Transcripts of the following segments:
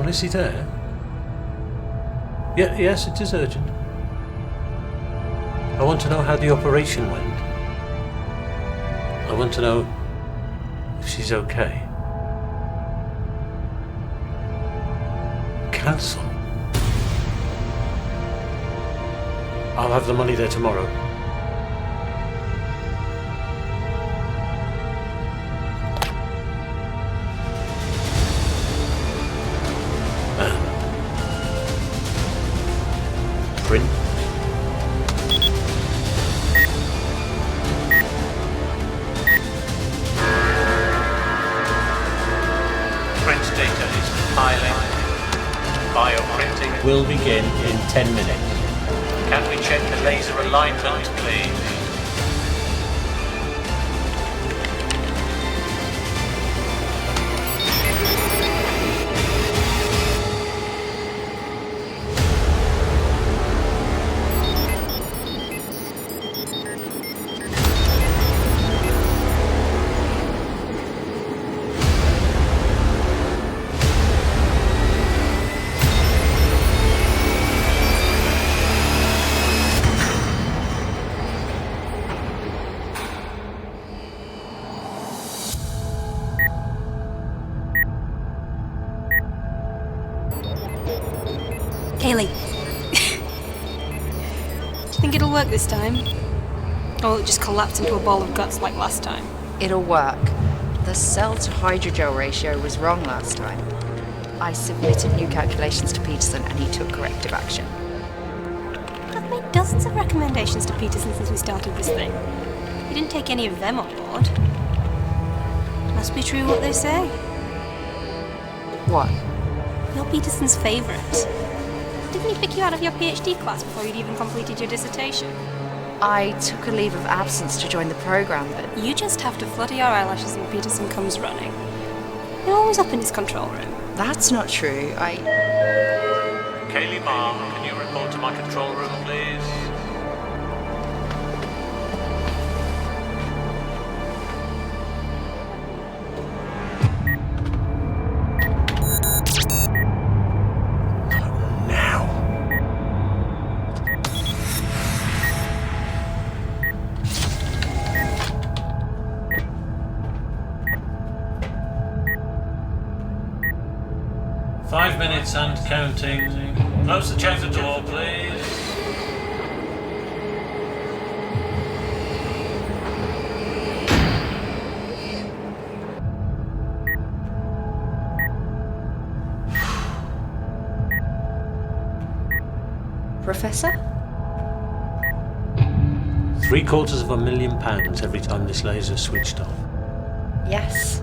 Well, is he there? Yes, it is urgent. I want to know how the operation went. I want to know if she's okay. Cancel? I'll have the money there tomorrow. Print. Print data is compiling. Bioprinting Will begin in 10 minutes. Can we check the laser alignment, please? Kaylee. Do you think it'll work this time? Or will it just collapse into a ball of guts like last time? It'll work. The cell-to-hydrogel ratio was wrong last time. I submitted new calculations to Peterson and he took corrective action. I've made dozens of recommendations to Peterson since we started this thing. He didn't take any of them on board. Must be true what they say. What? You're Peterson's favourite. Didn't he pick you out of your PhD class before you'd even completed your dissertation? I took a leave of absence to join the program, but... You just have to flutter your eyelashes when Peterson comes running. You're always up in his control room. That's not true. Kaylee Ma, can you report to my control room, please? Now. Five minutes and counting. Close the chamber door, please. Professor? £750,000 every time this laser's switched off. Yes,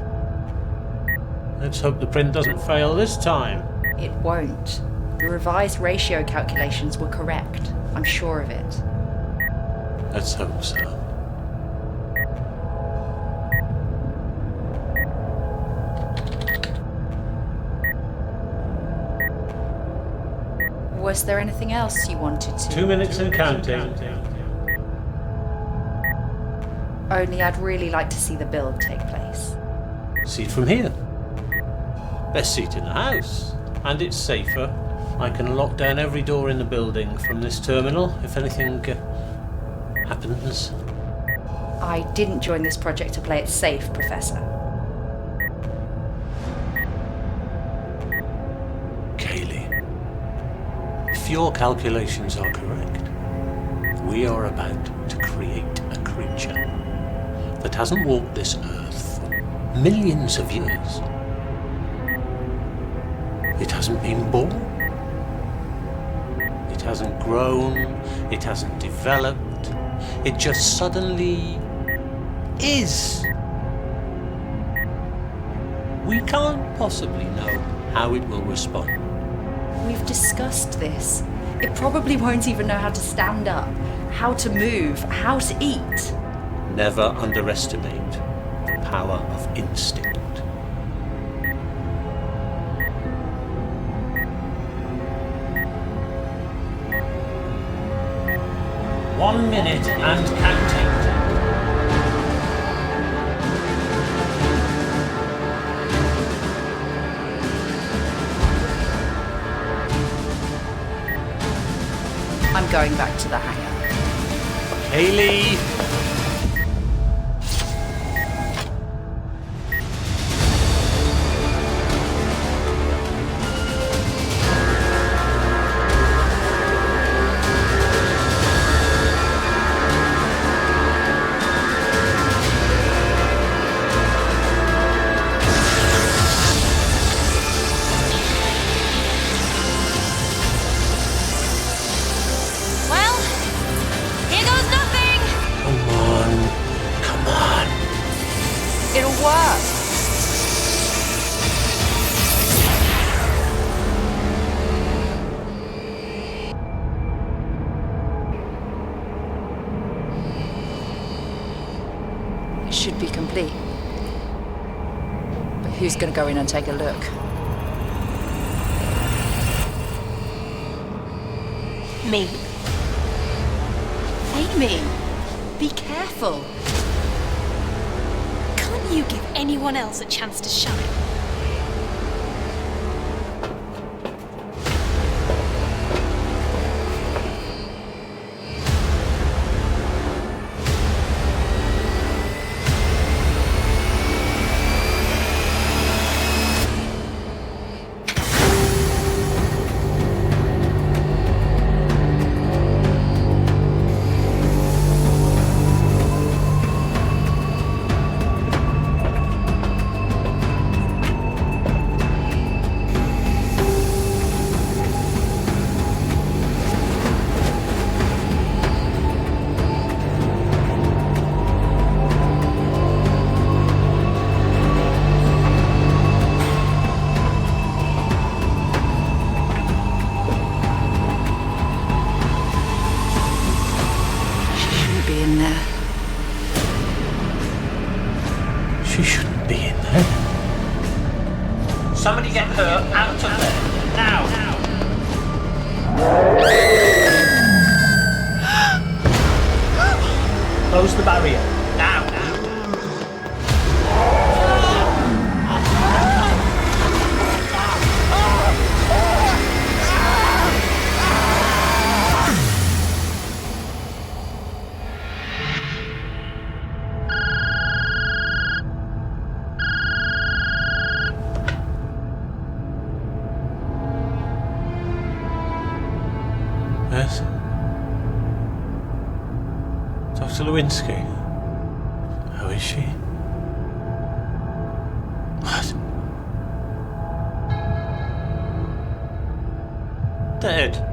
Let's hope the print doesn't fail this time. it won't. The revised ratio calculations were correct. I'm sure of it. Let's hope so. Was there anything else you wanted to... 2 minutes and counting. Only I'd really like to see the build take place. See it from here. Best seat in the house. And it's safer. I can lock down every door in the building from this terminal if anything happens. I didn't join this project to play it safe, Professor. Kaylee, if your calculations are correct, we are about to create a creature that hasn't walked this earth for millions of years. It hasn't been born. It hasn't grown. It hasn't developed. It just suddenly is. We can't possibly know how it will respond. We've discussed this. It probably won't even know how to stand up, how to move, how to eat. Never underestimate the power of instinct. One minute and counting. I'm going back to the hangar. Haley! Should be complete. But who's going to go in and take a look? Me. Amy, be careful. Can't you give anyone else a chance to shine? She shouldn't be in there. Somebody get her out of there. Now. Close the barrier. Now. Yes? Dr. Lewinsky? How is she? What? Dead?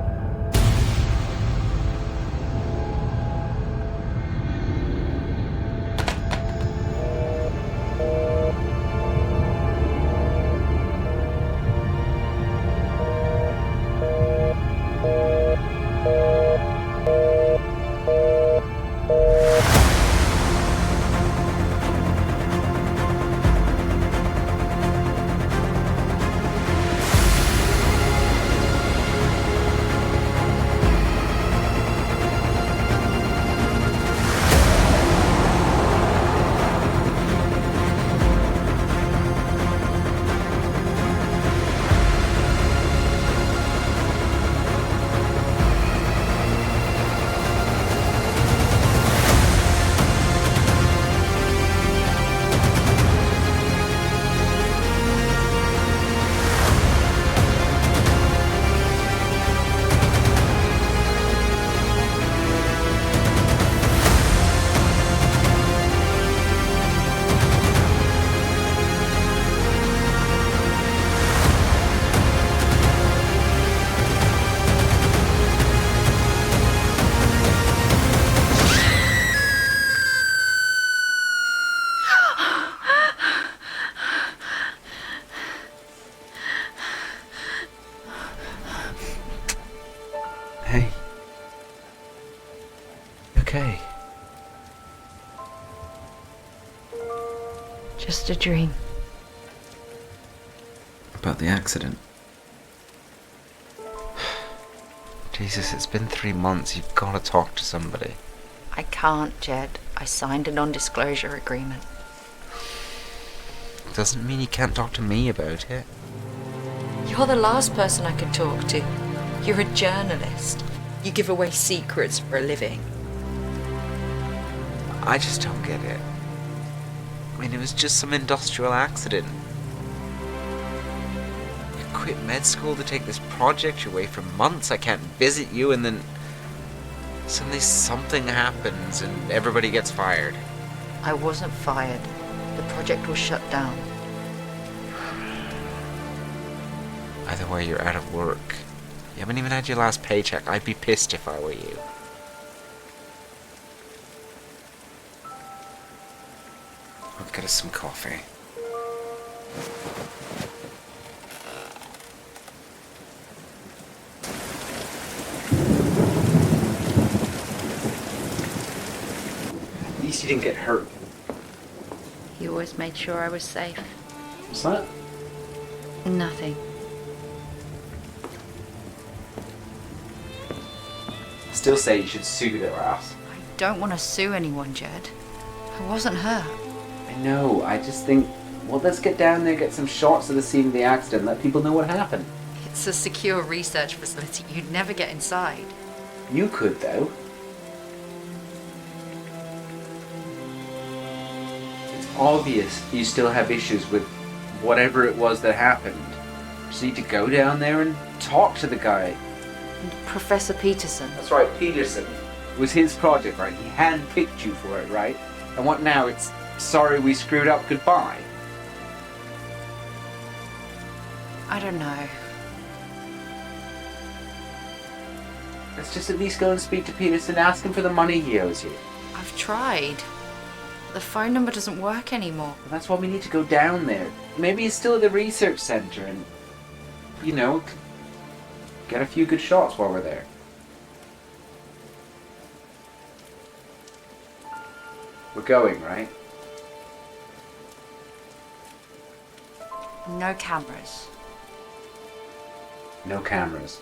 Hey. Okay. Just a dream. About the accident. Jesus, it's been 3 months. You've got to talk to somebody. I can't, Jed. I signed a non-disclosure agreement. Doesn't mean you can't talk to me about it. You're the last person I could talk to. You're a journalist. You give away secrets for a living. I just don't get it. I mean, it was just some industrial accident. You quit med school to take this project, you're away for months, I can't visit you, and then suddenly something happens and everybody gets fired. I wasn't fired. The project was shut down. Either way, you're out of work. You haven't even had your last paycheck. I'd be pissed if I were you. I'll get us some coffee. At least you didn't get hurt. He always made sure I was safe. What's that? Nothing. Still say you should sue their ass. I don't want to sue anyone, Jed. I wasn't hurt. I know, I just think, well, let's get down there, get some shots of the scene of the accident, let people know what happened. It's a secure research facility. You'd never get inside. You could, though. It's obvious you still have issues with whatever it was that happened. You just need to go down there and talk to the guy. And Professor Peterson. That's right, Peterson. It was his project, right? He handpicked you for it, right? And what now? It's sorry we screwed up, goodbye. I don't know. Let's just at least go and speak to Peterson, ask him for the money he owes you. I've tried. The phone number doesn't work anymore. Well, that's why we need to go down there. Maybe he's still at the research center and, you know, get a few good shots while we're there. We're going, right? No cameras. No cameras.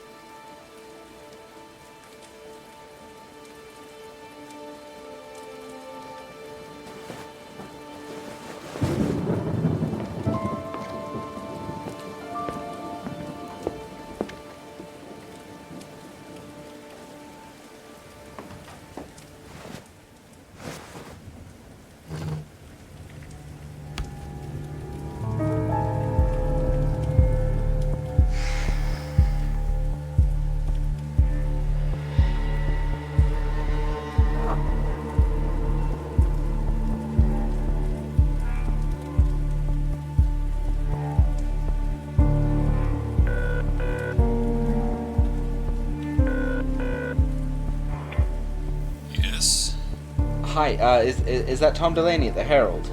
Hi, is that Tom Delaney at the Herald?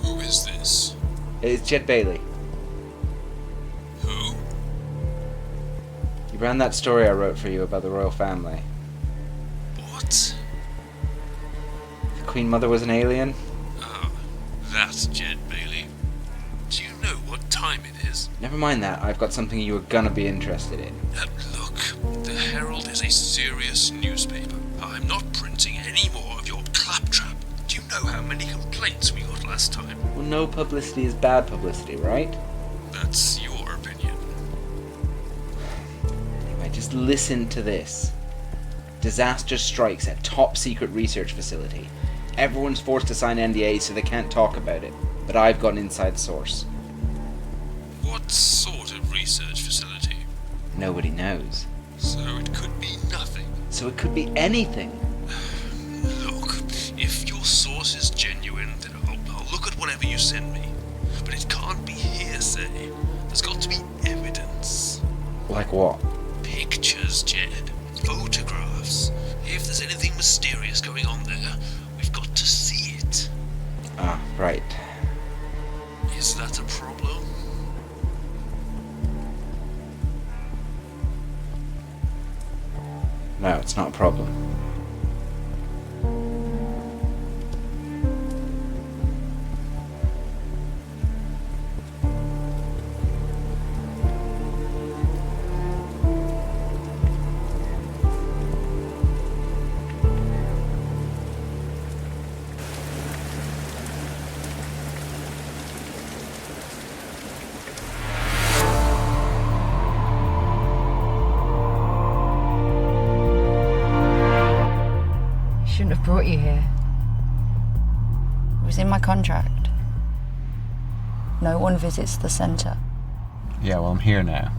Who is this? It's Jed Bailey. Who? You ran that story I wrote for you about the royal family. What? The Queen Mother was an alien? Ah, that's Jed Bailey. Do you know what time it is? Never mind that, I've got something you are gonna be interested in. Look, the Herald is a serious newspaper. I'm not printing any more of your claptrap. Do you know how many complaints we got last time? Well, no publicity is bad publicity, right? That's your opinion. Anyway, just listen to this. Disaster strikes at top secret research facility. Everyone's forced to sign NDAs so they can't talk about it, but I've got an inside source. What sort of research facility? Nobody knows. So it could be nothing. So it could be anything. Look, if your source is genuine, then I'll look at whatever you send me. But it can't be hearsay. There's got to be evidence. Like what? Pictures, Jed. Photographs. If there's anything mysterious going on there, we've got to see it. Ah, right. Is that a problem? No, it's not a problem. shouldn't have brought you here. It was in my contract. No one visits the center. Yeah, well, I'm here now.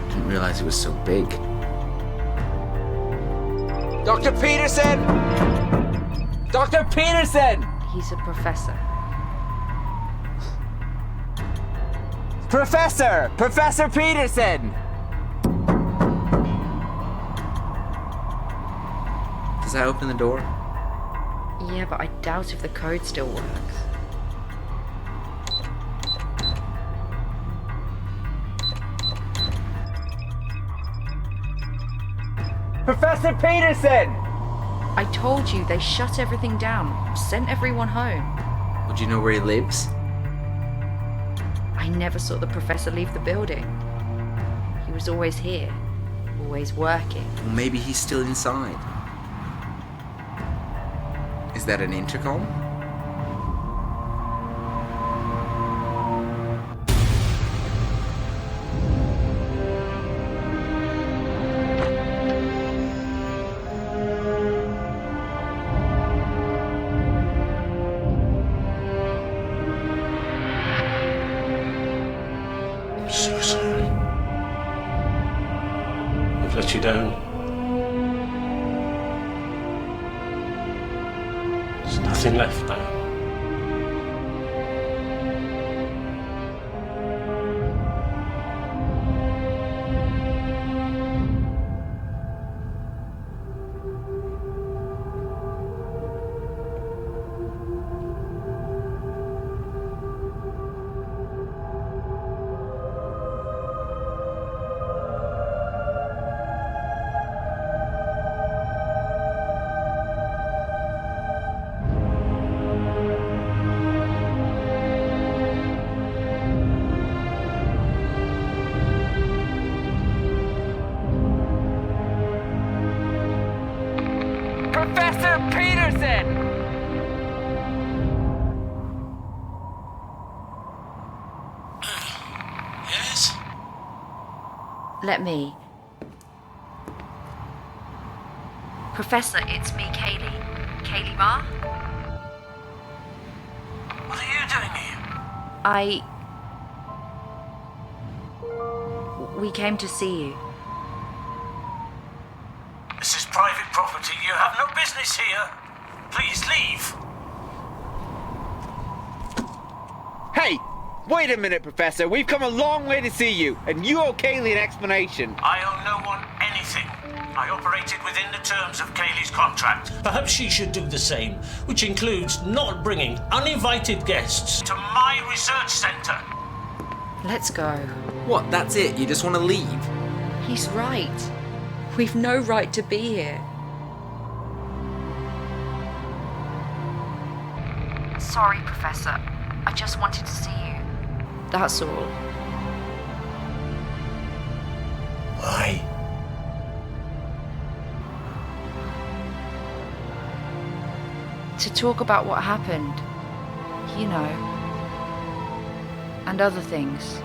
Didn't realize it was so big. Dr. Peterson! Dr. Peterson! He's a professor. Professor! Professor Peterson! Does that open the door? Yeah, but I doubt if the code still works. Professor Peterson! I told you, they shut everything down, sent everyone home. Would you know where he lives? I never saw the professor leave the building. He was always here, always working. Well, maybe he's still inside. Is that an intercom? I'm so sorry. I've let you down. There's nothing left now. Professor Peterson! Yes? Let me. Professor, it's me, Kaylee. Kaylee Barr? What are you doing here? We came to see you. This is private property. You have no business here. Please leave. Hey! Wait a minute, Professor. We've come a long way to see you, and you owe Kaylee an explanation. I owe no one anything. I operated within the terms of Kaylee's contract. Perhaps she should do the same, which includes not bringing uninvited guests. To my research center. Let's go. What, that's it? You just want to leave? He's right. We've no right to be here. Sorry, Professor. I just wanted to see you. That's all. Why? To talk about what happened. You know. And other things.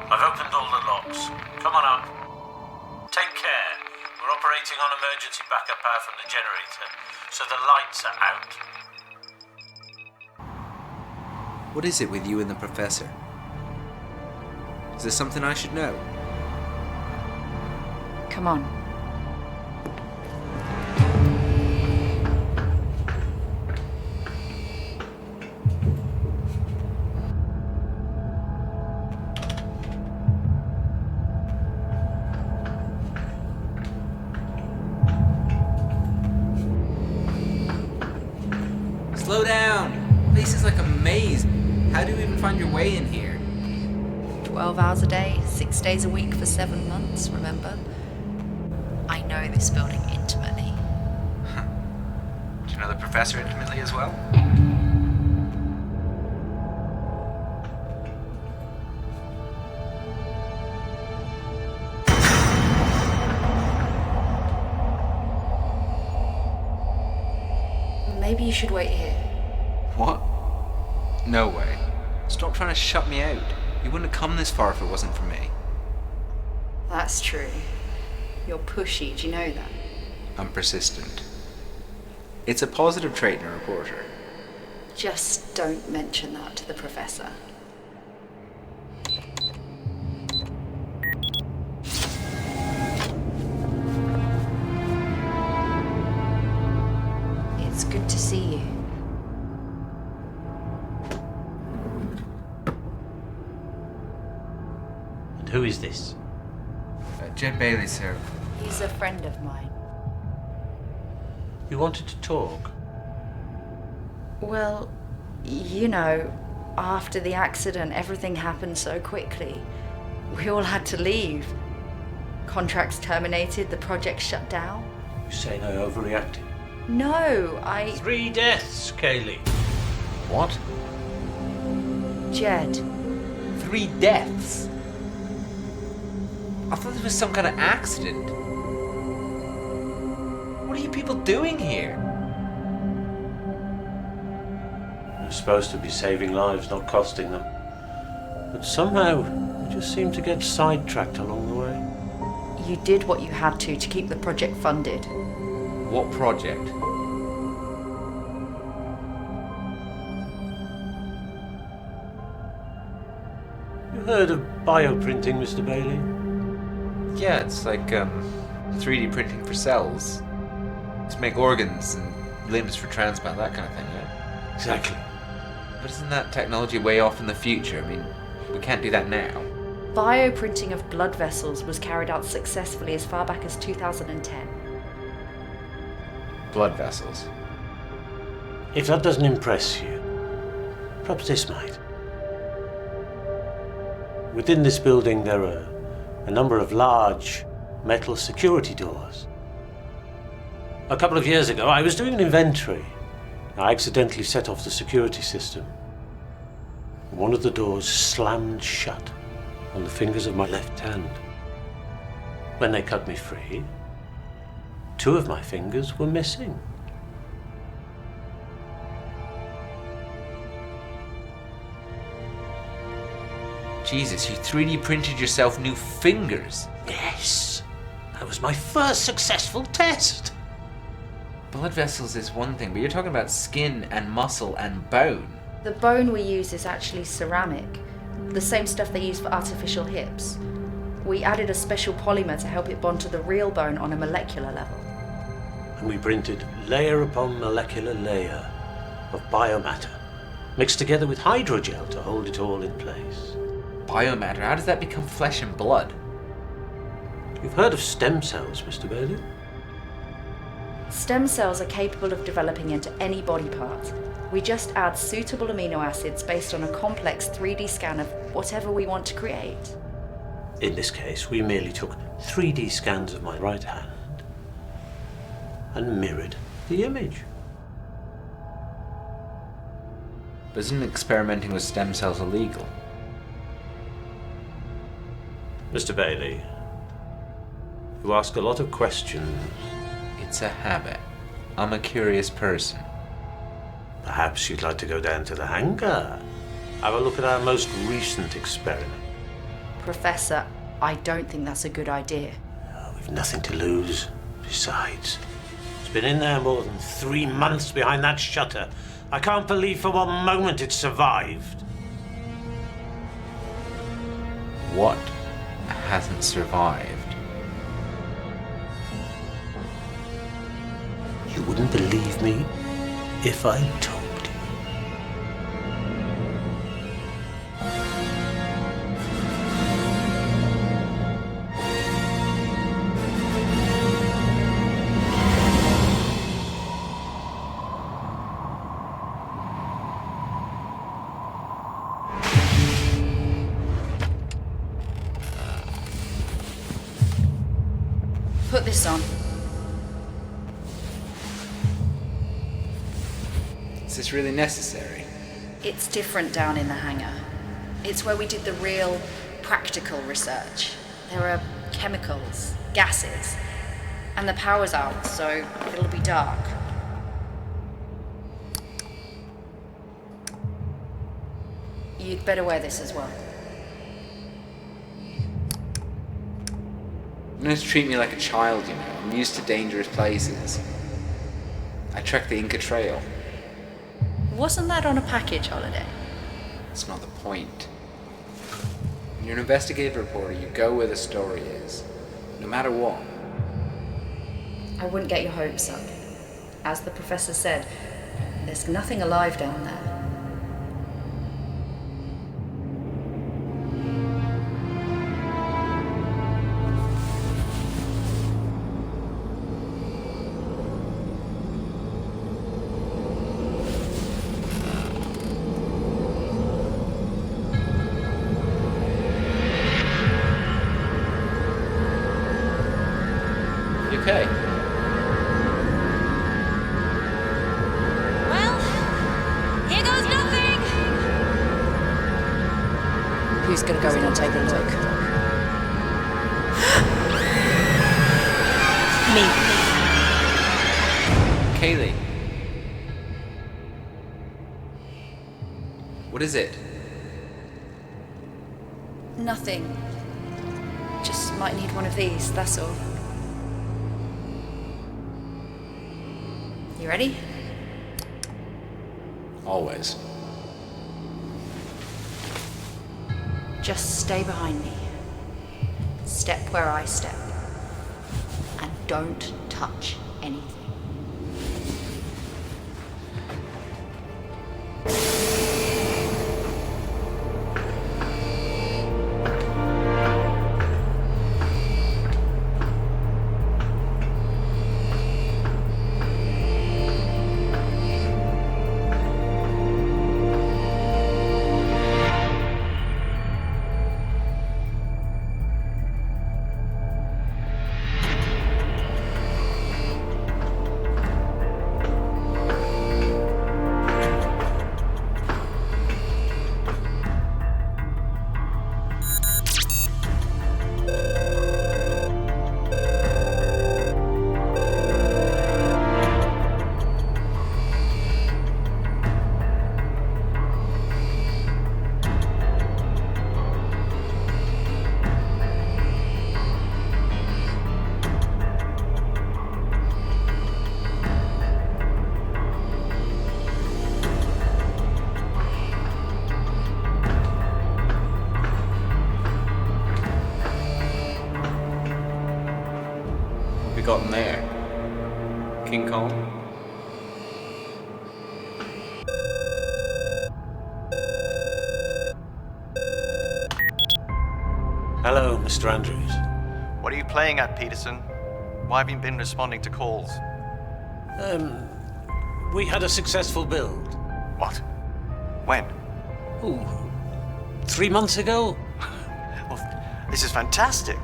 I've opened all the locks. Come on up. Take care. We're operating on emergency backup power from the generator, so the lights are out. What is it with you and the Professor? Is there something I should know? Come on. Slow down! This is like a maze. How do you even find your way in here? 12 hours a day, 6 days a week for 7 months, remember? I know this building intimately. Do you know the professor intimately as well? Maybe you should wait here. What? No way. Stop trying to shut me out. You wouldn't have come this far if it wasn't for me. That's true. You're pushy, do you know that? I'm persistent. It's a positive trait in a reporter. Just don't mention that to the professor. It's good to see you. And who is this? Jed Bailey, sir. He's a friend of mine. You wanted to talk? Well, you know, after the accident, everything happened so quickly. We all had to leave. Contracts terminated, the project shut down. You saying I overreacted? No, 3 deaths, Kaylee. What? Jed, 3 deaths? I thought this was some kind of accident. What are you people doing here? You're supposed to be saving lives, not costing them. But somehow, we just seem to get sidetracked along the way. you did what you had to keep the project funded. What project? You heard of bioprinting, Mr. Bailey? Yeah, it's like 3D printing for cells. To make organs and limbs for transplant, that kind of thing, yeah? Exactly. But isn't that technology way off in the future? I mean, we can't do that now. Bioprinting of blood vessels was carried out successfully as far back as 2010. Blood vessels. If that doesn't impress you, perhaps this might. Within this building there are a number of large metal security doors. A couple of years ago I was doing an inventory. I accidentally set off the security system. One of the doors slammed shut on the fingers of my left hand. When they cut me free, 2 of my fingers were missing. Jesus, you 3D printed yourself new fingers. Yes, that was my first successful test. Blood vessels is one thing, but you're talking about skin and muscle and bone. The bone we use is actually ceramic, the same stuff they use for artificial hips. We added a special polymer to help it bond to the real bone on a molecular level. And we printed layer upon molecular layer of biomatter, mixed together with hydrogel to hold it all in place. Biomatter, how does that become flesh and blood? You've heard of stem cells, Mr. Bailey? Stem cells are capable of developing into any body part. We just add suitable amino acids based on a complex 3D scan of whatever we want to create. In this case, we merely took 3D scans of my right hand and mirrored the image. But isn't experimenting with stem cells illegal? Mr. Bailey, you ask a lot of questions. It's a habit. I'm a curious person. Perhaps you'd like to go down to the hangar, have a look at our most recent experiment. Professor, I don't think that's a good idea. Oh, we've nothing to lose. Besides, it's been in there more than 3 months behind that shutter. I can't believe for one moment it survived. What hasn't survived? You wouldn't believe me if I told you. Put this on. Is this really necessary? It's different down in the hangar. It's where we did the real, practical research. There are chemicals, gases, and the power's out, so it'll be dark. You'd better wear this as well. You don't have to treat me like a child, you know. I'm used to dangerous places. I trekked the Inca Trail. Wasn't that on a package holiday? That's not the point. When you're an investigative reporter, you go where the story is, no matter what. I wouldn't get your hopes up. As the professor said, there's nothing alive down there. Okay. Well, here goes nothing. Who's gonna go in and take a look? Me. Kaylee. What is it? Nothing. Just might need one of these, that's all. You ready? Always. Just stay behind me. Step where I step. And don't touch anything. Got him there. King Kong. Hello, Mr. Andrews. What are you playing at, Peterson? Why have you been responding to calls? We had a successful build. What? When? Ooh, 3 months ago? Well, this is fantastic.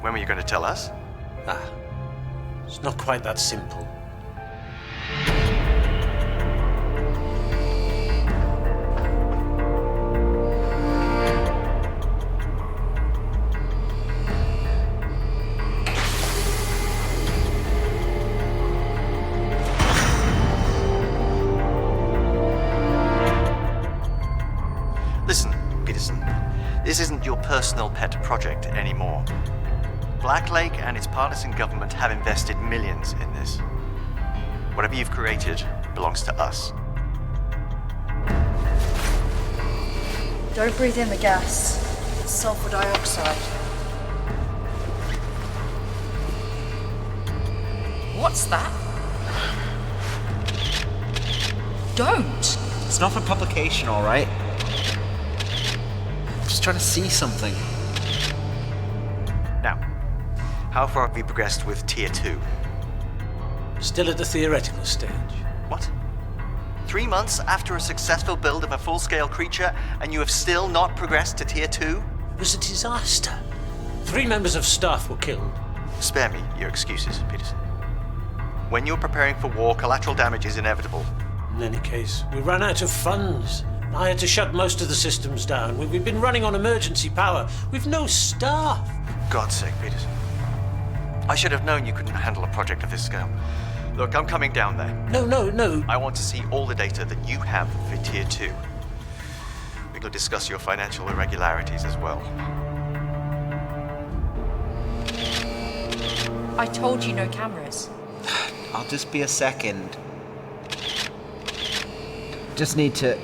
When were you going to tell us? It's not quite that simple. Listen, Peterson, this isn't your personal pet project anymore. Black Lake and its partisan government have invested millions in this. Whatever you've created belongs to us. Don't breathe in the gas. It's sulfur dioxide. What's that? Don't! It's not for publication, alright? I'm just trying to see something. Now, how far have you progressed with Tier 2? Still at the theoretical stage. What? 3 months after a successful build of a full-scale creature, and you have still not progressed to Tier 2? It was a disaster. 3 members of staff were killed. Spare me your excuses, Peterson. When you're preparing for war, collateral damage is inevitable. In any case, we ran out of funds. I had to shut most of the systems down. We've been running on emergency power. We've no staff. For God's sake, Peterson. I should have known you couldn't handle a project of this scale. Look, I'm coming down there. No. I want to see all the data that you have for Tier 2. We could discuss your financial irregularities as well. I told you no cameras. I'll just be a second. Just need to...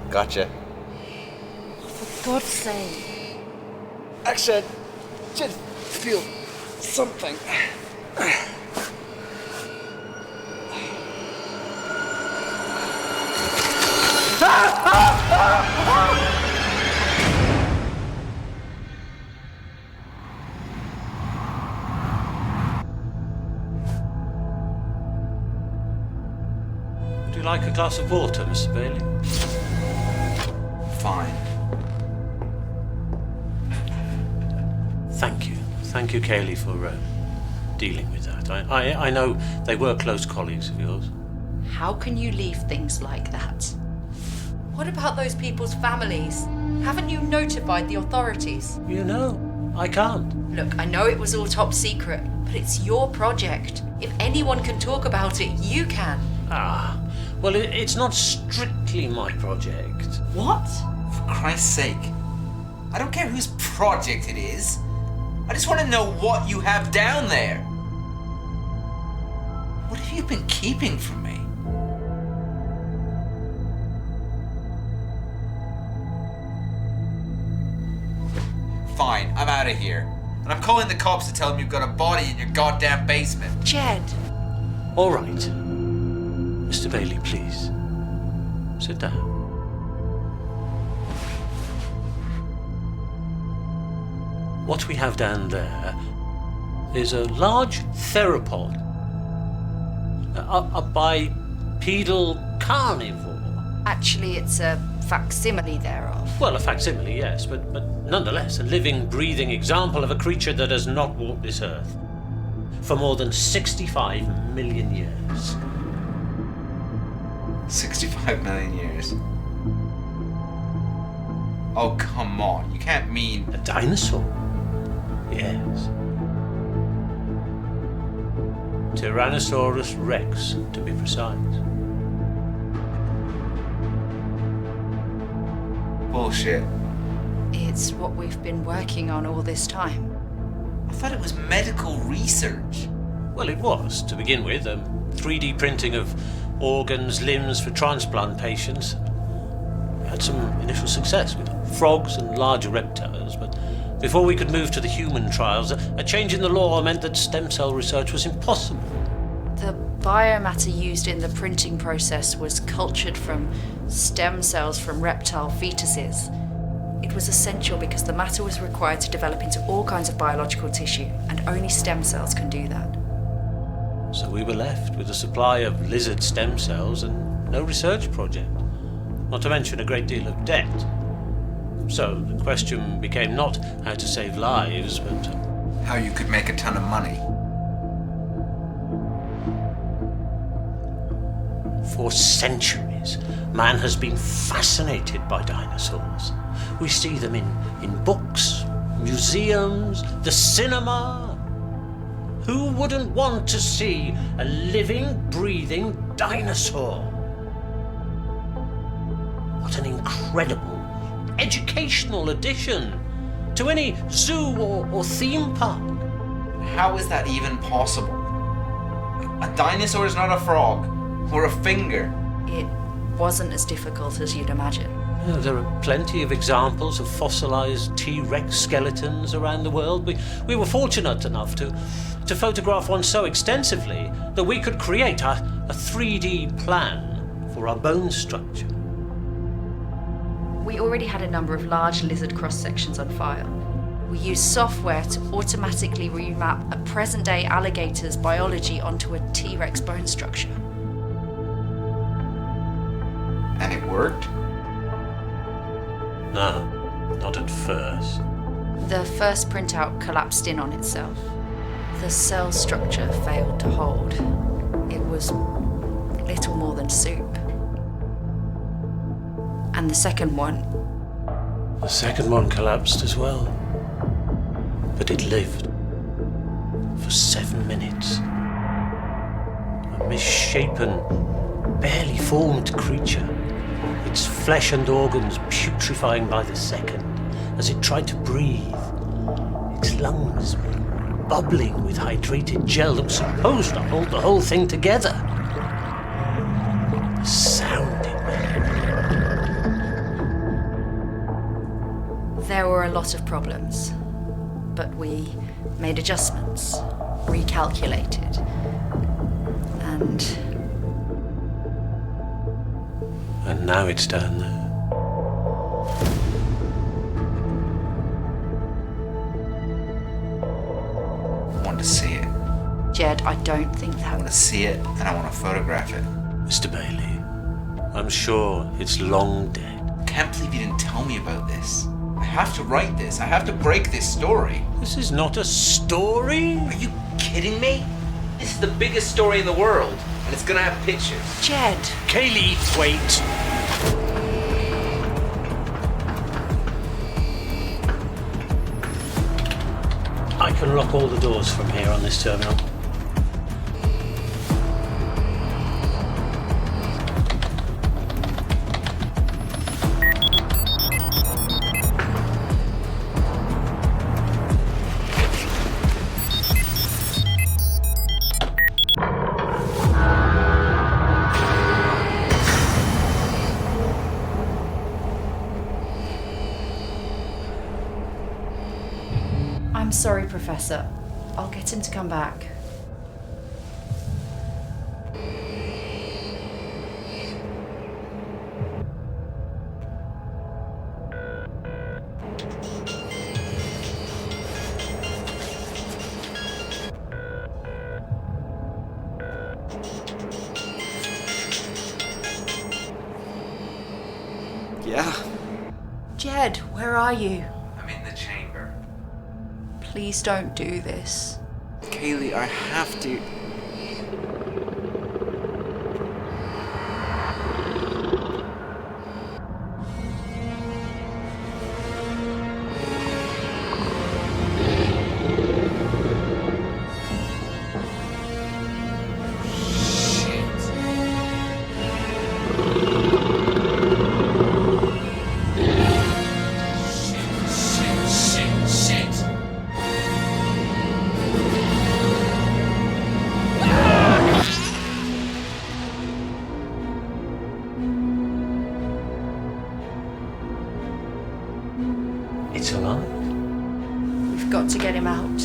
Gotcha. For God's sake. Actually, I just feel something. Would you like a glass of water, Mr. Bailey? Fine. Thank you, Kaylee, for dealing with that. I know they were close colleagues of yours. How can you leave things like that? What about those people's families? Haven't you notified the authorities? You know, I can't. Look, I know it was all top secret, but it's your project. If anyone can talk about it, you can. Well, it's not strictly my project. What? For Christ's sake. I don't care whose project it is. I just want to know what you have down there. What have you been keeping from me? Fine, I'm out of here. And I'm calling the cops to tell them you've got a body in your goddamn basement. Jed. All right. Mr. Bailey, please. Sit down. What we have down there is a large theropod, a bipedal carnivore. Actually, it's a facsimile thereof. Well, a facsimile, yes, but nonetheless a living, breathing example of a creature that has not walked this earth for more than 65 million years. 65 million years. Oh, come on. You can't mean... A dinosaur? Yes. Tyrannosaurus Rex, to be precise. Bullshit. It's what we've been working on all this time. I thought it was medical research. Well, it was, to begin with. 3D printing of organs, limbs for transplant patients. We had some initial success with frogs and larger reptiles, but before we could move to the human trials, a change in the law meant that stem cell research was impossible. The biomatter used in the printing process was cultured from stem cells from reptile fetuses. It was essential because the matter was required to develop into all kinds of biological tissue, and only stem cells can do that. So we were left with a supply of lizard stem cells and no research project, not to mention a great deal of debt. So the question became not how to save lives, but How you could make a ton of money. For centuries, man has been fascinated by dinosaurs. We see them in books, museums, the cinema. Who wouldn't want to see a living, breathing dinosaur? What an incredible educational addition to any zoo or theme park. How is that even possible? A dinosaur is not a frog or a finger. It wasn't as difficult as you'd imagine. There are plenty of examples of fossilized T-Rex skeletons around the world. We were fortunate enough to photograph one so extensively that we could create a 3D plan for our bone structure. We already had a number of large lizard cross-sections on file. We used software to automatically remap a present-day alligator's biology onto a T-Rex bone structure. And it worked? No, not at first. The first printout collapsed in on itself. The cell structure failed to hold. It was little more than soup. And the second one, The second one collapsed as well. But it lived. For 7 minutes. A misshapen, barely formed creature. Its flesh and organs putrefying by the second as it tried to breathe. Its lungs bubbling with hydrated gel that was supposed to hold the whole thing together. The sound it made. there were a lot of problems. But we made adjustments, recalculated, And now it's down there. I want to see it. Jed, I don't think I want that... to see it, and I want to photograph it. Mr. Bailey, I'm sure it's long dead. I can't believe you didn't tell me about this. I have to write this. I have to break this story. This is not a story. Are you kidding me? This is the biggest story in the world, and it's gonna have pictures. Jed! Kaylee, wait. I can lock all the doors from here on this terminal. I'm sorry, Professor. I'll get him to come back. Yeah. Jed, where are you? I'm in the chamber. Please don't do this. Kaylee, I have to. It's alive. We've got to get him out.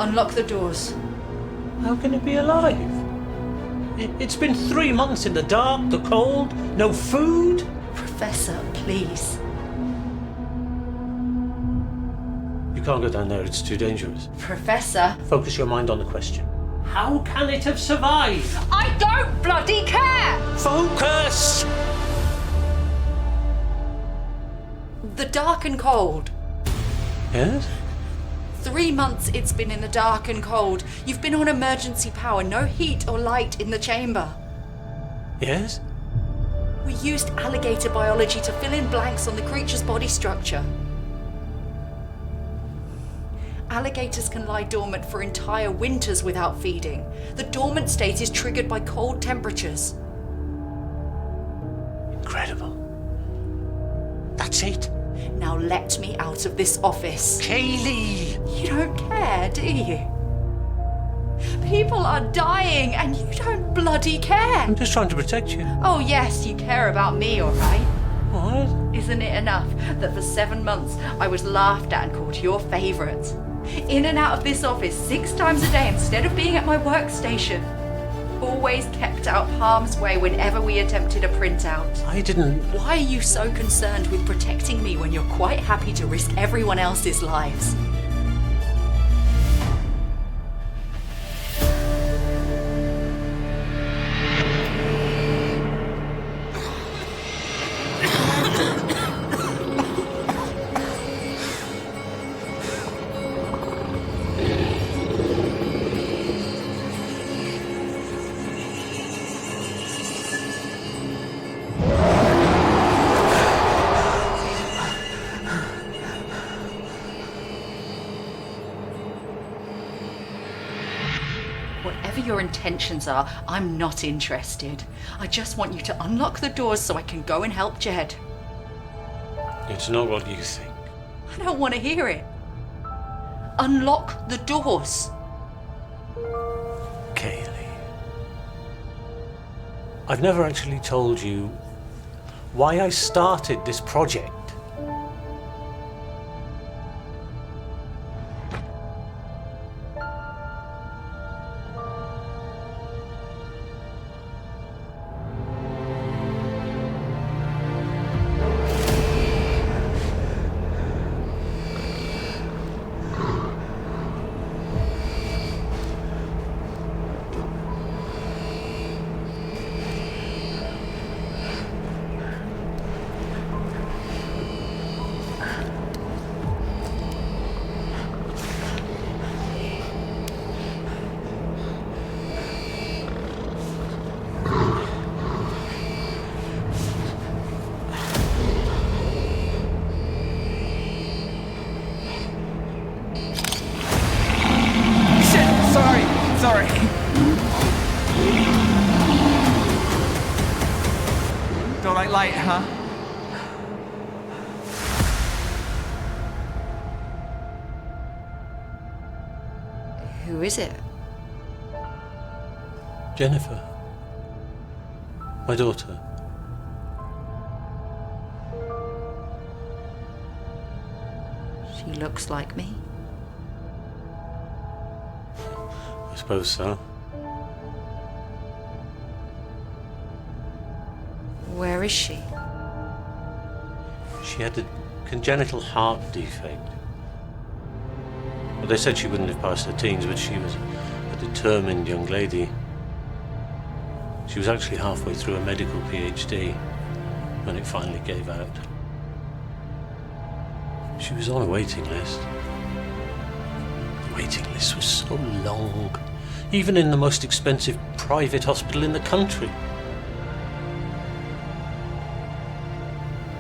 Unlock the doors. How can it be alive? It's been 3 months in the dark, the cold, no food. Professor, please. You can't go down there, it's too dangerous. Professor. Focus your mind on the question. How can it have survived? I don't bloody care! Focus! The dark and cold. Yes? 3 months it's been in the dark and cold. You've been on emergency power, no heat or light in the chamber. Yes? We used alligator biology to fill in blanks on the creature's body structure. Alligators can lie dormant for entire winters without feeding. The dormant state is triggered by cold temperatures. Incredible. That's it. Now let me out of this office. Kaylee! You don't care, do you? People are dying and you don't bloody care. I'm just trying to protect you. Oh yes, you care about me, all right? What? Isn't it enough that for 7 months I was laughed at and called your favourite? In and out of this office 6 times a day instead of being at my workstation. Always kept out harm's way whenever we attempted a printout. I didn't... Why are you so concerned with protecting me when you're quite happy to risk everyone else's lives? your intentions are, I'm not interested. I just want you to unlock the doors so I can go and help Jed. It's not what you think. I don't want to hear it. Unlock the doors. Kaylee. I've never actually told you why I started this project. Sorry. Don't like light, huh? Who is it? Jennifer. My daughter. She looks like me. I suppose so. Where is she? She had a congenital heart defect. Well, they said she wouldn't have passed her teens, but she was a determined young lady. She was actually halfway through a medical PhD when it finally gave out. She was on a waiting list. The waiting list was so long, even in the most expensive private hospital in the country.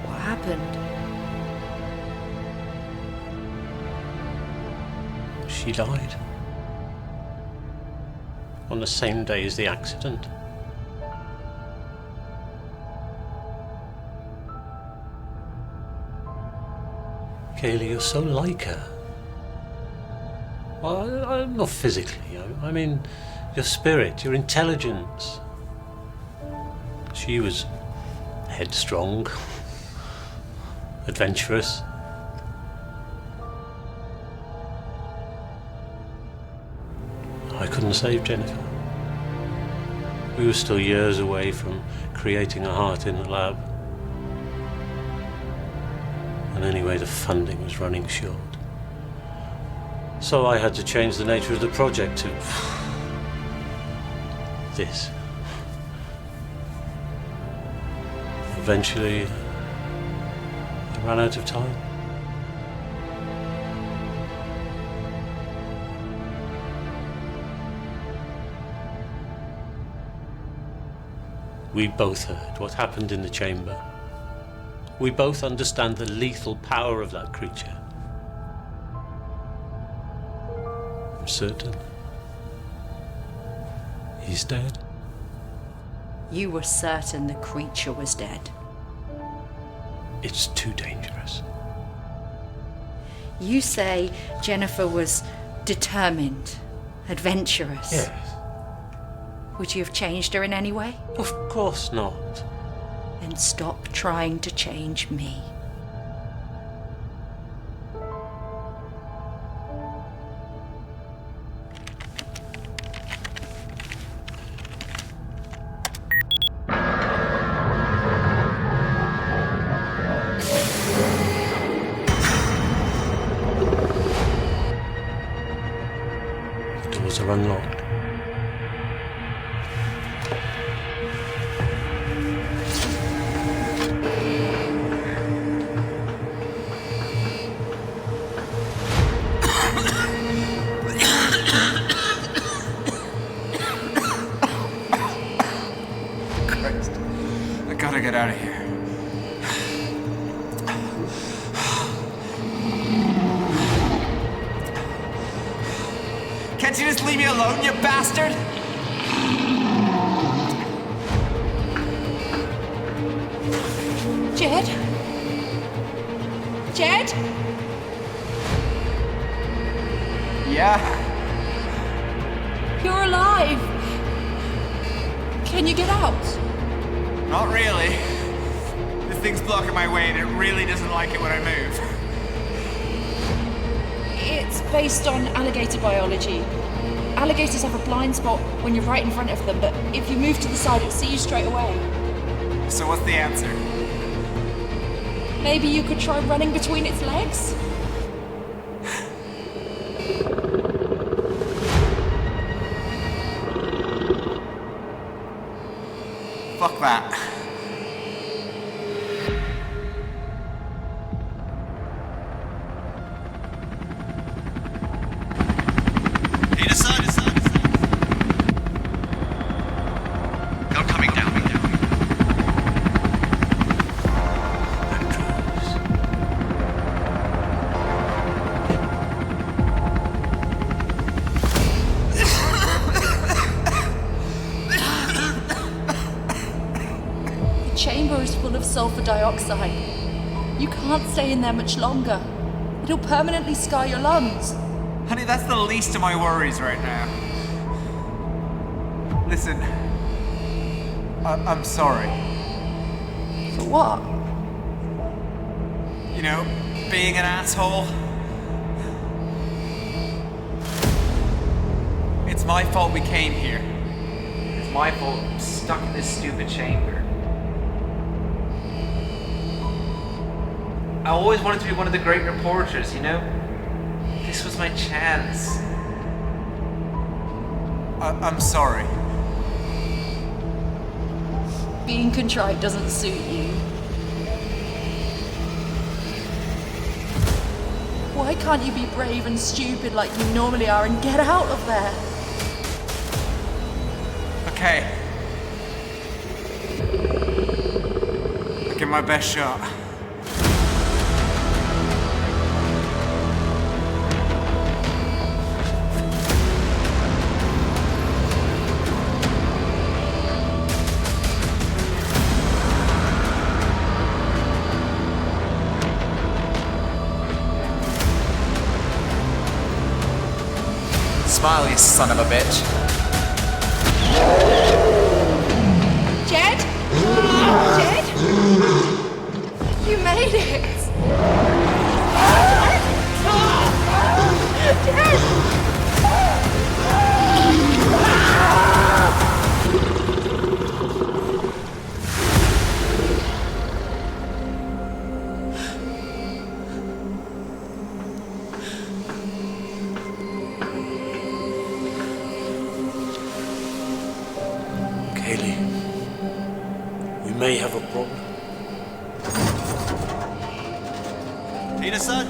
What happened? She died. On the same day as the accident. Kaylee, you're so like her. Well, I'm not physically. I mean, your spirit, your intelligence. She was headstrong, adventurous. I couldn't save Jennifer. We were still years away from creating a heart in the lab. And anyway, the funding was running short. So I had to change the nature of the project to this. Eventually, I ran out of time. We both heard what happened in the chamber. We both understand the lethal power of that creature. I'm certain he's dead. You were certain the creature was dead. It's too dangerous. You say Jennifer was determined, adventurous. Yes. Would you have changed her in any way? Of course not. Then stop trying to change me. The doors are unlocked. I gotta get out of here. Can't you just leave me alone, you bastard? Jed? Yeah? You're alive! Can you get out? Not really. This thing's blocking my way and it really doesn't like it when I move. It's based on alligator biology. Alligators have a blind spot when you're right in front of them, but if you move to the side, it'll see you straight away. So what's the answer? Maybe you could try running between its legs? Fuck that. I'm coming down. The chamber is full of sulfur dioxide. You can't stay in there much longer. It'll permanently scar your lungs. Honey, that's the least of my worries right now. Listen, I'm sorry. For what? You know, being an asshole. It's my fault we came here. It's my fault I'm stuck in this stupid chamber. I always wanted to be one of the great reporters, you know? This was my chance. I'm sorry. Being contrite doesn't suit you. Why can't you be brave and stupid like you normally are and get out of there? Okay. I'll give my best shot. Smile, you son of a bitch. Jed? Jed? You made it! Jed! Kaylee, we may have a problem. Peterson?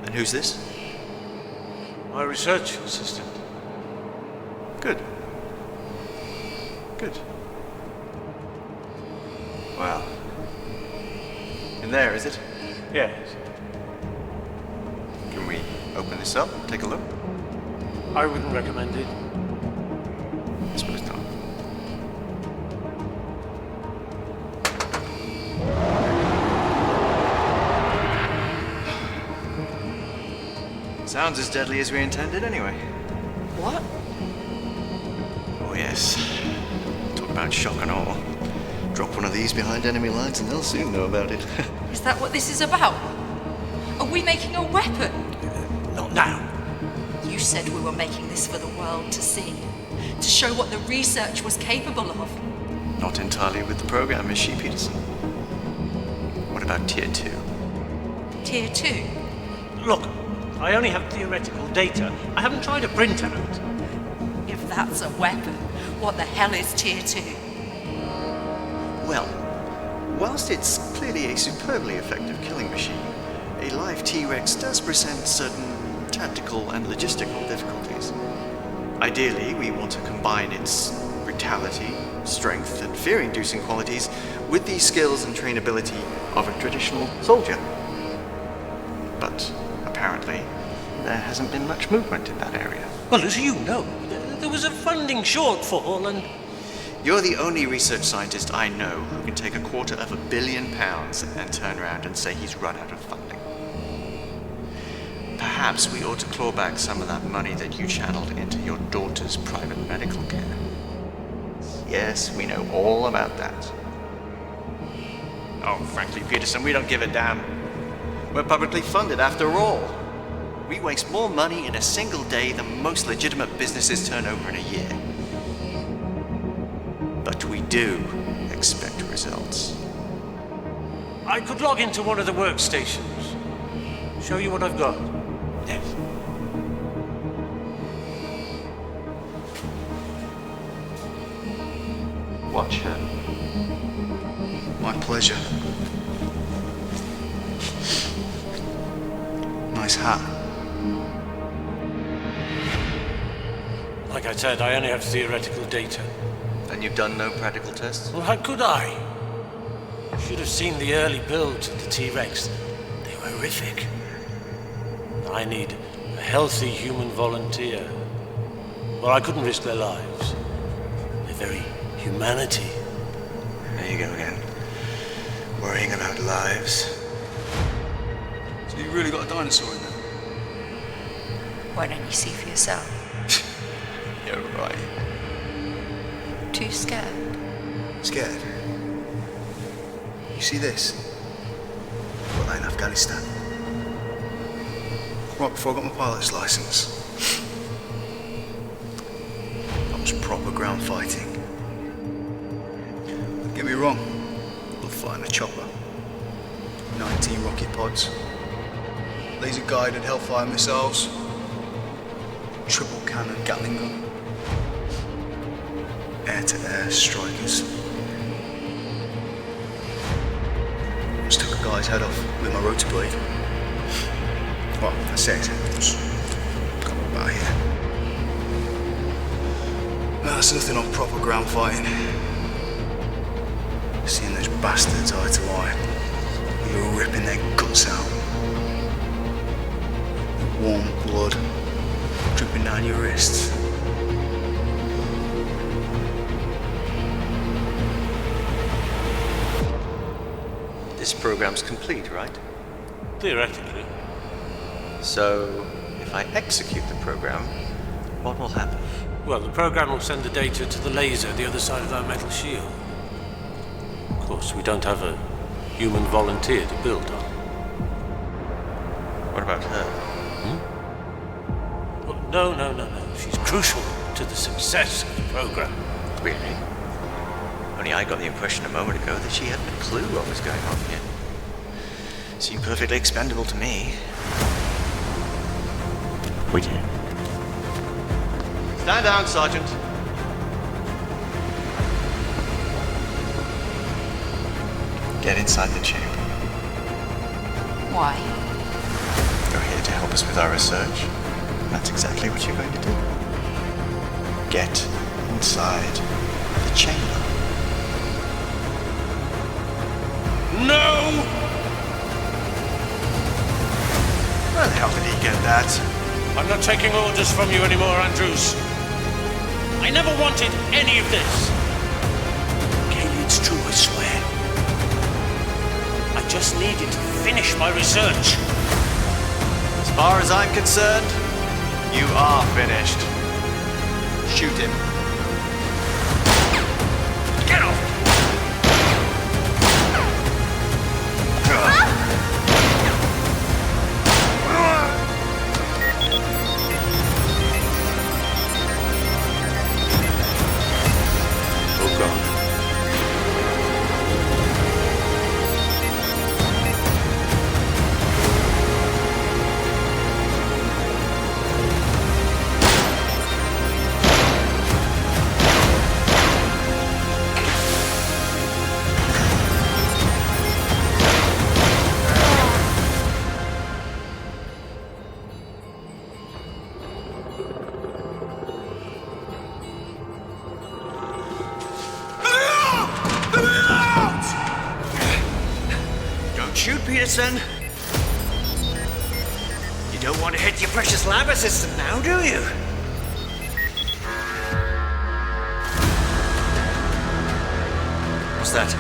And who's this? My research assistant. Good. Good. Well. In there, is it? Yes. Can we open this up, take a look? I wouldn't recommend it. I suppose not. Sounds as deadly as we intended anyway. What? Oh yes. Talk about shock and awe. Drop one of these behind enemy lines and they'll soon know about it. Is that what this is about? Are we making a weapon? Not now. You said we were making this for the world to see. To show what the research was capable of. Not entirely with the program, is she, Peterson? What about Tier 2? Tier 2? Look, I only have theoretical data. I haven't tried a printout. If that's a weapon, what the hell is Tier 2? Well, whilst it's clearly a superbly effective killing machine, a live T-Rex does present certain tactical and logistical difficulties. Ideally, we want to combine its brutality, strength, and fear-inducing qualities with the skills and trainability of a traditional soldier. But apparently, there hasn't been much movement in that area. Well, as you know, there was a funding shortfall and... You're the only research scientist I know who can take £250 million and turn around and say he's run out of funding. Perhaps we ought to claw back some of that money that you channeled into your daughter's private medical care. Yes, we know all about that. Oh, frankly, Peterson, we don't give a damn. We're publicly funded after all. We waste more money in a single day than most legitimate businesses turn over in a year. But we do expect results. I could log into one of the workstations. Show you what I've got. Yes. Watch her. My pleasure. Nice hat. Like I said, I only have theoretical data. And you've done no practical tests? Well, how could I? You should have seen the early builds of the T-Rex. They were horrific. I need a healthy human volunteer. Well, I couldn't risk their lives. Their very humanity. There you go again. Worrying about lives. So you really got a dinosaur in there? Why don't you see for yourself? You're right. Too scared? Scared? You see this? Got that in Afghanistan. Right before I got my pilot's license. That was proper ground fighting. Don't get me wrong, love flying a chopper. 19 rocket pods. Laser guided Hellfire missiles. Triple cannon Gatling gun. Air-to-air strikers. Just took a guy's head off with my rotor blade. Well, I say his head was come about here. No, that's nothing on proper ground fighting. Seeing those bastards eye to eye, you were ripping their guts out. The warm blood dripping down your wrists. This program's complete, right? Theoretically. So, if I execute the program, what will happen? Well, the program will send the data to the laser the other side of that metal shield. Of course, we don't have a human volunteer to build on. What about her? Well, no. She's crucial to the success of the program. Really? Only I got the impression a moment ago that she hadn't a clue what was going on here. Seemed perfectly expendable to me. Wait here. Stand down, Sergeant. Get inside the chamber. Why? You're here to help us with our research. That's exactly what you're going to do. Get inside the chamber. No! Where the hell did he get that? I'm not taking orders from you anymore, Andrews. I never wanted any of this. Kaylee, it's true, I swear. I just needed to finish my research. As far as I'm concerned, you are finished. Shoot him. Get off! Oh God. Peterson. You don't want to hit your precious lab assistant now, do you? What's that?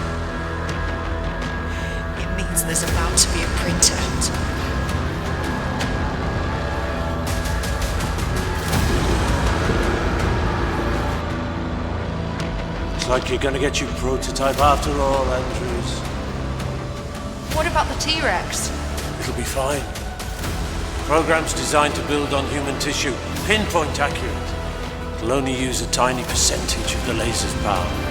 It means there's about to be a printout. Looks like you're gonna get your prototype after all, Andrews. What about the T-Rex? It'll be fine. The program's designed to build on human tissue, pinpoint accurate. It'll only use a tiny percentage of the laser's power.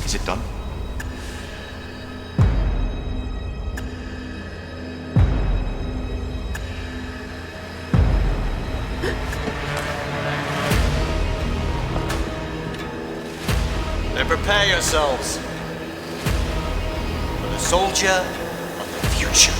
Is it done? Then prepare yourselves for the soldier of the future.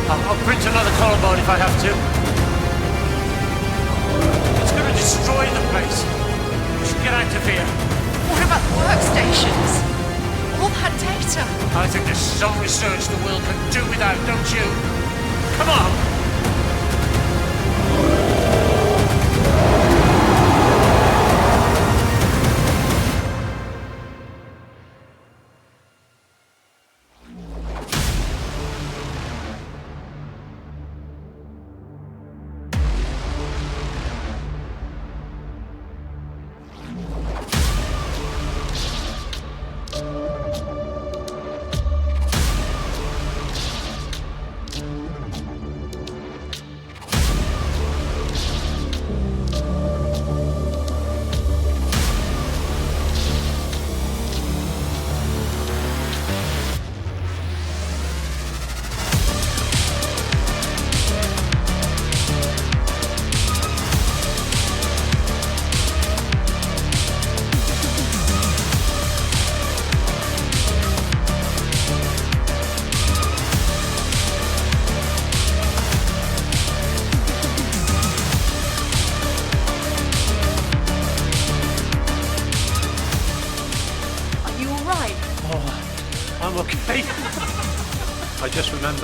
I'll print another collarbone if I have to. It's going to destroy the place. We should get out of here. What about the workstations? All that data. I think there's some research the world could do without, don't you? Come on!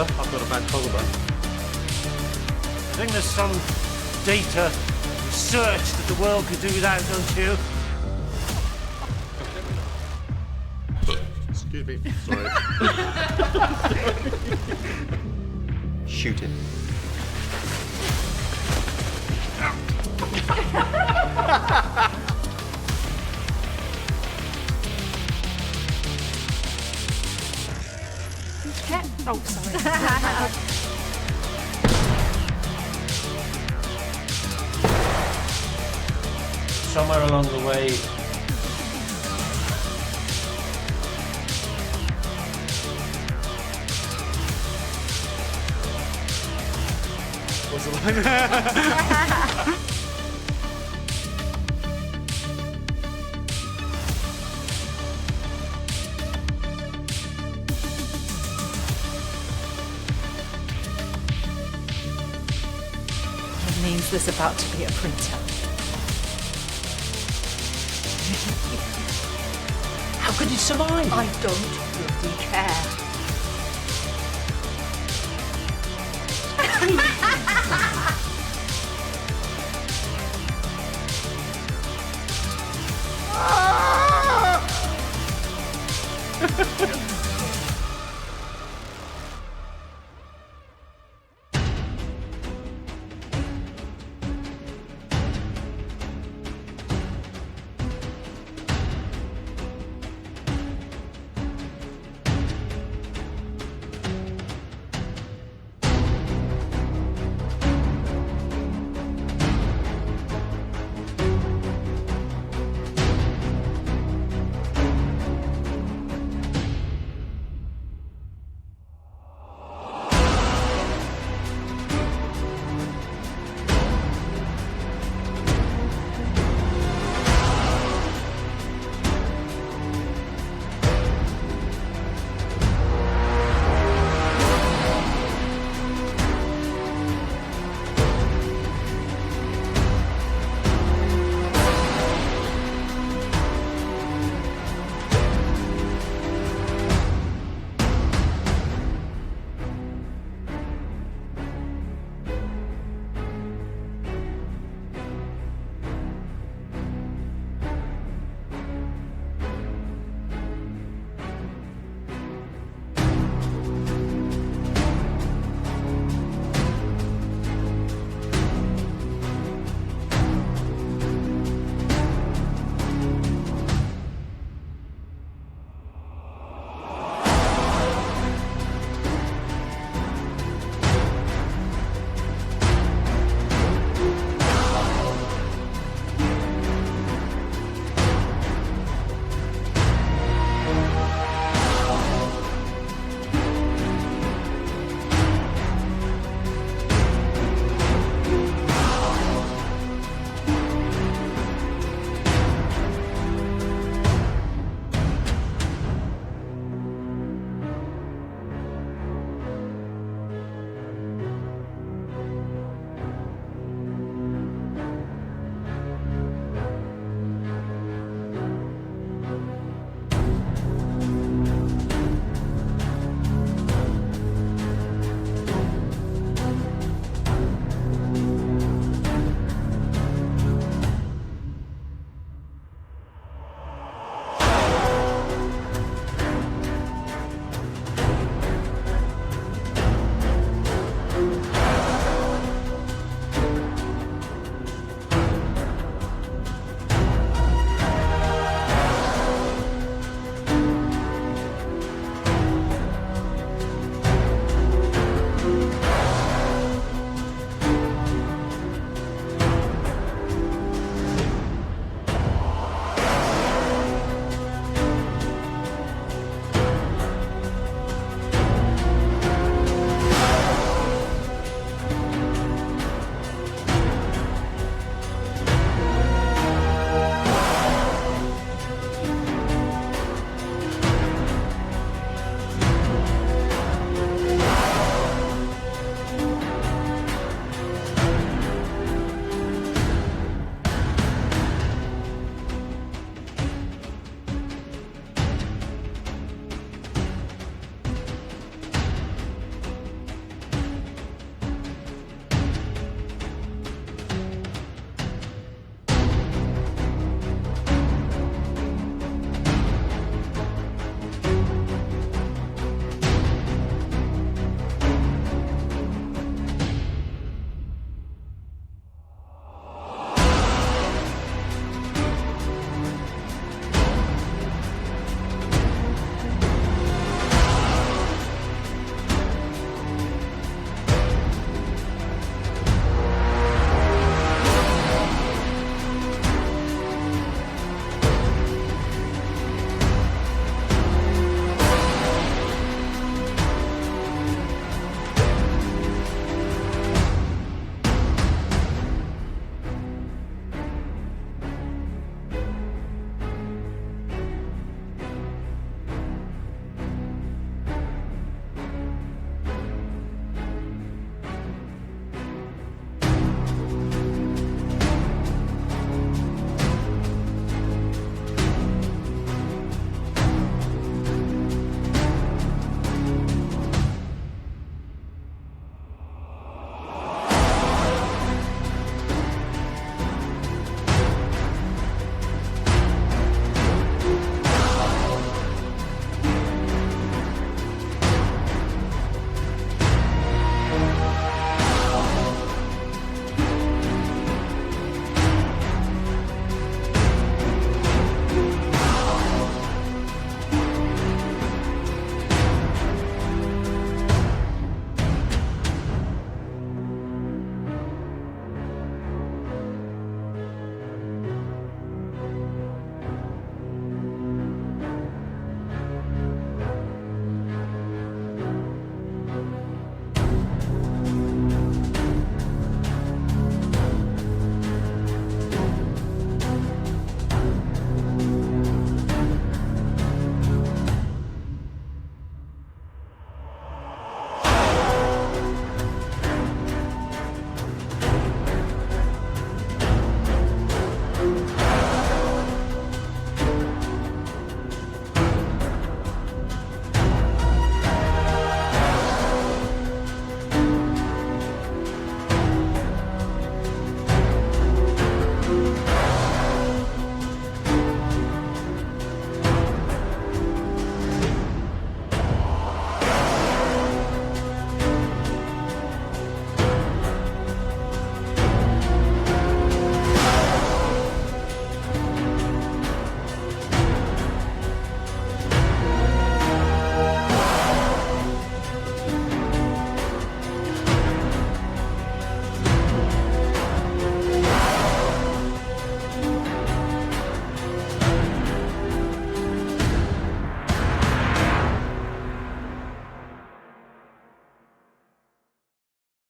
fella. I've got a bad collarbone. I think there's some data search that the world could do without, don't you? Excuse me. Sorry. Shoot it. Oh, sorry. Somewhere along the way, What's the line? It means there's about to be a printer. how could it survive? I don't really care.